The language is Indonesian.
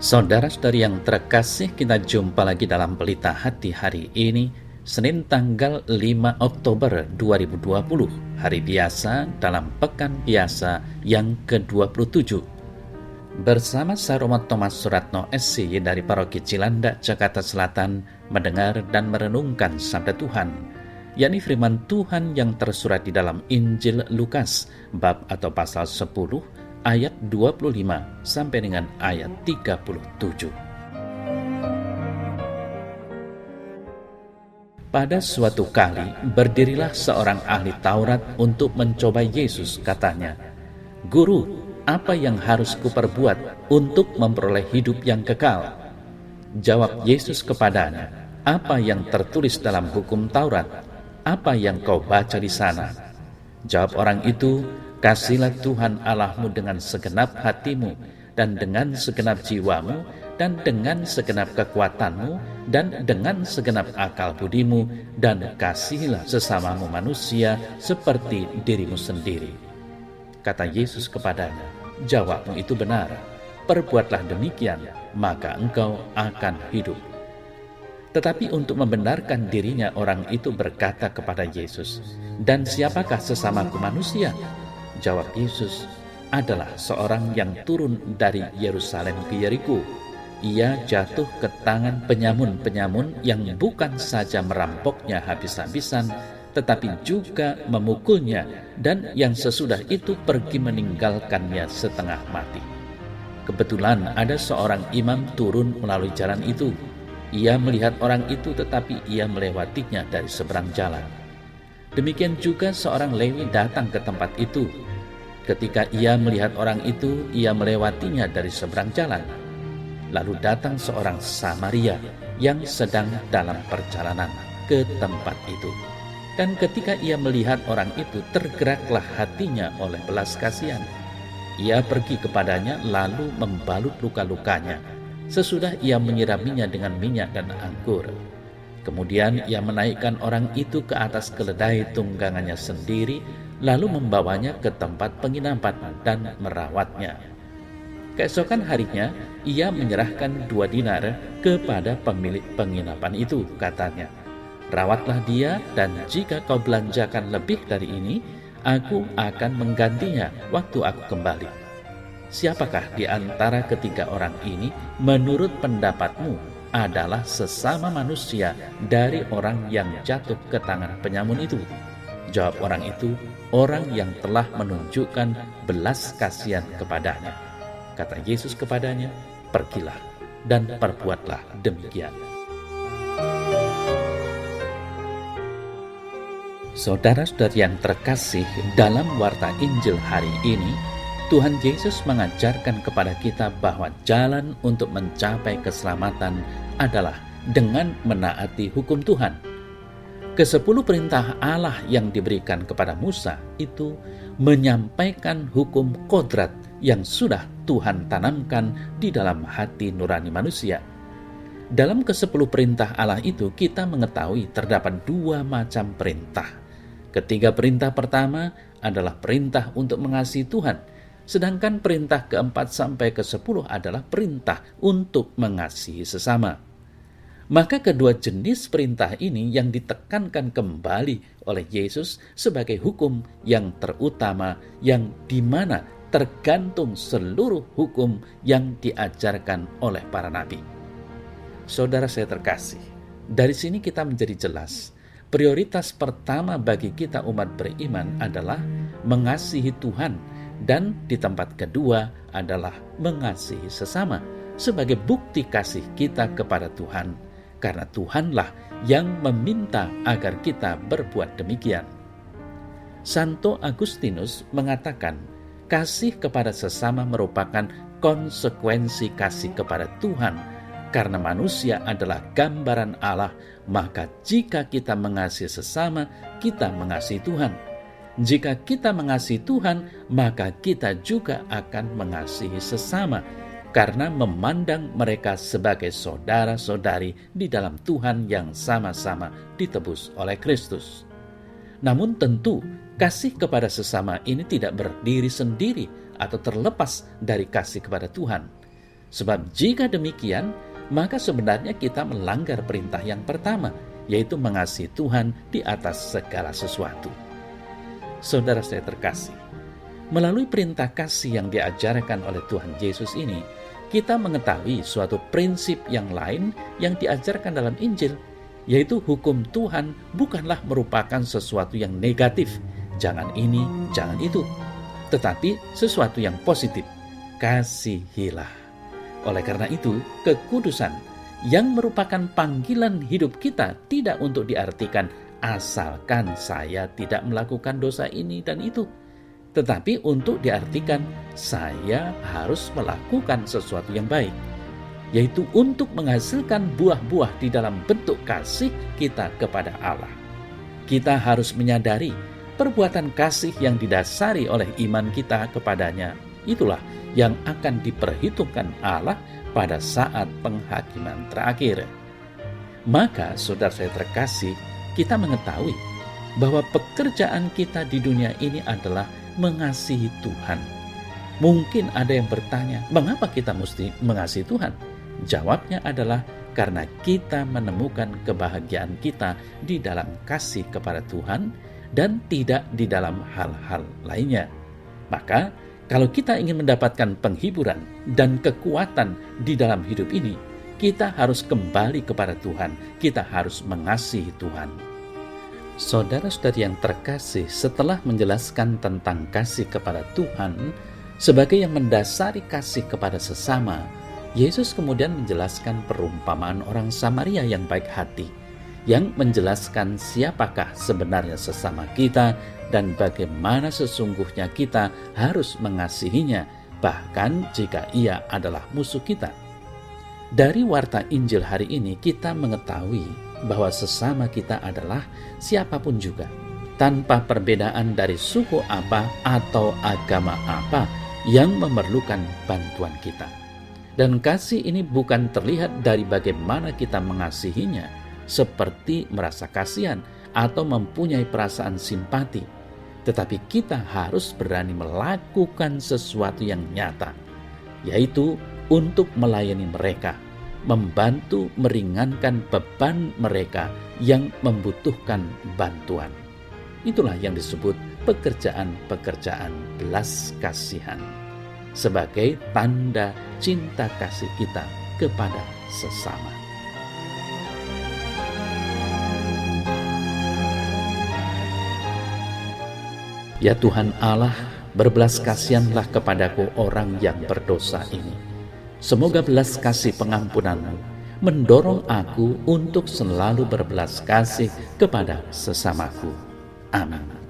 Saudara-saudari yang terkasih, kita jumpa lagi dalam Pelita Hati hari ini, Senin tanggal 5 Oktober 2020, hari biasa dalam Pekan Biasa yang ke-27. Bersama saya Romo Thomas Suratno SC dari Paroki Cilandak, Jakarta Selatan, mendengar dan merenungkan Sabda Tuhan, yakni firman Tuhan yang tersurat di dalam Injil Lukas, bab atau pasal 10, ayat 25 sampai dengan ayat 37. Pada suatu kali, berdirilah seorang ahli Taurat untuk mencoba Yesus, katanya, "Guru, apa yang harus kuperbuat untuk memperoleh hidup yang kekal?" Jawab Yesus kepadanya, "Apa yang tertulis dalam hukum Taurat? Apa yang kau baca di sana?" Jawab orang itu, "Kasihilah Tuhan Allahmu dengan segenap hatimu, dan dengan segenap jiwamu, dan dengan segenap kekuatanmu, dan dengan segenap akal budimu, dan kasihilah sesamamu manusia seperti dirimu sendiri." Kata Yesus kepadanya, "Jawabmu itu benar. Perbuatlah demikian, maka engkau akan hidup." Tetapi untuk membenarkan dirinya, orang itu berkata kepada Yesus, "Dan siapakah sesamaku manusia?" Jawab Yesus, "Adalah seorang yang turun dari Yerusalem ke Yeriko. Ia jatuh ke tangan penyamun-penyamun yang bukan saja merampoknya habis-habisan, tetapi juga memukulnya, dan yang sesudah itu pergi meninggalkannya setengah mati. Kebetulan ada seorang imam turun melalui jalan itu. Ia melihat orang itu, tetapi ia melewatinya dari seberang jalan. Demikian juga seorang Lewi datang ke tempat itu. Ketika ia melihat orang itu, ia melewatinya dari seberang jalan. Lalu datang seorang Samaria yang sedang dalam perjalanan ke tempat itu. Dan ketika ia melihat orang itu, tergeraklah hatinya oleh belas kasihan. Ia pergi kepadanya lalu membalut luka-lukanya. Sesudah ia menyiraminya dengan minyak dan anggur. Kemudian ia menaikkan orang itu ke atas keledai tunggangannya sendiri, lalu membawanya ke tempat penginapan dan merawatnya. Keesokan harinya, ia menyerahkan 2 dinar kepada pemilik penginapan itu, katanya, "Rawatlah dia, dan jika kau belanjakan lebih dari ini, aku akan menggantinya waktu aku kembali." Siapakah di antara ketiga orang ini menurut pendapatmu adalah sesama manusia dari orang yang jatuh ke tangan penyamun itu? Jawab orang itu, "Orang yang telah menunjukkan belas kasihan kepadanya." Kata Yesus kepadanya, "Pergilah dan perbuatlah demikian." Saudara-saudari yang terkasih, dalam warta Injil hari ini, Tuhan Yesus mengajarkan kepada kita bahwa jalan untuk mencapai keselamatan adalah dengan menaati hukum Tuhan. Ke-10 perintah Allah yang diberikan kepada Musa itu menyampaikan hukum kodrat yang sudah Tuhan tanamkan di dalam hati nurani manusia. Dalam ke-10 perintah Allah itu kita mengetahui terdapat 2 macam perintah. Ketiga perintah pertama adalah perintah untuk mengasihi Tuhan, sedangkan perintah ke-4 sampai ke-10 adalah perintah untuk mengasihi sesama. Maka kedua jenis perintah ini yang ditekankan kembali oleh Yesus sebagai hukum yang terutama, yang dimana tergantung seluruh hukum yang diajarkan oleh para nabi. Saudara saya terkasih, dari sini kita menjadi jelas, prioritas pertama bagi kita umat beriman adalah mengasihi Tuhan, dan di tempat kedua adalah mengasihi sesama sebagai bukti kasih kita kepada Tuhan, karena Tuhanlah yang meminta agar kita berbuat demikian. Santo Agustinus mengatakan, kasih kepada sesama merupakan konsekuensi kasih kepada Tuhan. Karena manusia adalah gambaran Allah, maka jika kita mengasihi sesama, kita mengasihi Tuhan. Jika kita mengasihi Tuhan, maka kita juga akan mengasihi sesama, karena memandang mereka sebagai saudara-saudari di dalam Tuhan yang sama-sama ditebus oleh Kristus. Namun tentu, kasih kepada sesama ini tidak berdiri sendiri atau terlepas dari kasih kepada Tuhan. Sebab jika demikian, maka sebenarnya kita melanggar perintah yang pertama, yaitu mengasihi Tuhan di atas segala sesuatu. Saudara saya terkasih, melalui perintah kasih yang diajarkan oleh Tuhan Yesus ini, kita mengetahui suatu prinsip yang lain yang diajarkan dalam Injil, yaitu hukum Tuhan bukanlah merupakan sesuatu yang negatif, jangan ini, jangan itu, tetapi sesuatu yang positif, kasihilah. Oleh karena itu, kekudusan yang merupakan panggilan hidup kita tidak untuk diartikan asalkan saya tidak melakukan dosa ini dan itu, tetapi untuk diartikan saya harus melakukan sesuatu yang baik, yaitu untuk menghasilkan buah-buah di dalam bentuk kasih kita kepada Allah. Kita harus menyadari perbuatan kasih yang didasari oleh iman kita kepadanya, itulah yang akan diperhitungkan Allah pada saat penghakiman terakhir. Maka saudara saya terkasih, kita mengetahui bahwa pekerjaan kita di dunia ini adalah mengasihi Tuhan. Mungkin ada yang bertanya, mengapa kita mesti mengasihi Tuhan? Jawabnya adalah karena kita menemukan kebahagiaan kita di dalam kasih kepada Tuhan dan tidak di dalam hal-hal lainnya. Maka kalau kita ingin mendapatkan penghiburan dan kekuatan di dalam hidup ini, kita harus kembali kepada Tuhan. Kita harus mengasihi Tuhan. Saudara-saudari yang terkasih, setelah menjelaskan tentang kasih kepada Tuhan sebagai yang mendasari kasih kepada sesama, Yesus kemudian menjelaskan perumpamaan orang Samaria yang baik hati, yang menjelaskan siapakah sebenarnya sesama kita dan bagaimana sesungguhnya kita harus mengasihinya, bahkan jika ia adalah musuh kita. Dari warta Injil hari ini kita mengetahui bahwa sesama kita adalah siapapun juga, tanpa perbedaan dari suku apa atau agama apa yang memerlukan bantuan kita. Dan kasih ini bukan terlihat dari bagaimana kita mengasihinya, seperti merasa kasihan atau mempunyai perasaan simpati, tetapi kita harus berani melakukan sesuatu yang nyata, yaitu untuk melayani mereka, membantu meringankan beban mereka yang membutuhkan bantuan. Itulah yang disebut pekerjaan-pekerjaan belas kasihan, sebagai tanda cinta kasih kita kepada sesama. Ya Tuhan Allah, berbelas kasihanlah kepadaku orang yang berdosa ini. Semoga belas kasih pengampunan-Mu mendorong aku untuk selalu berbelas kasih kepada sesamaku. Amin.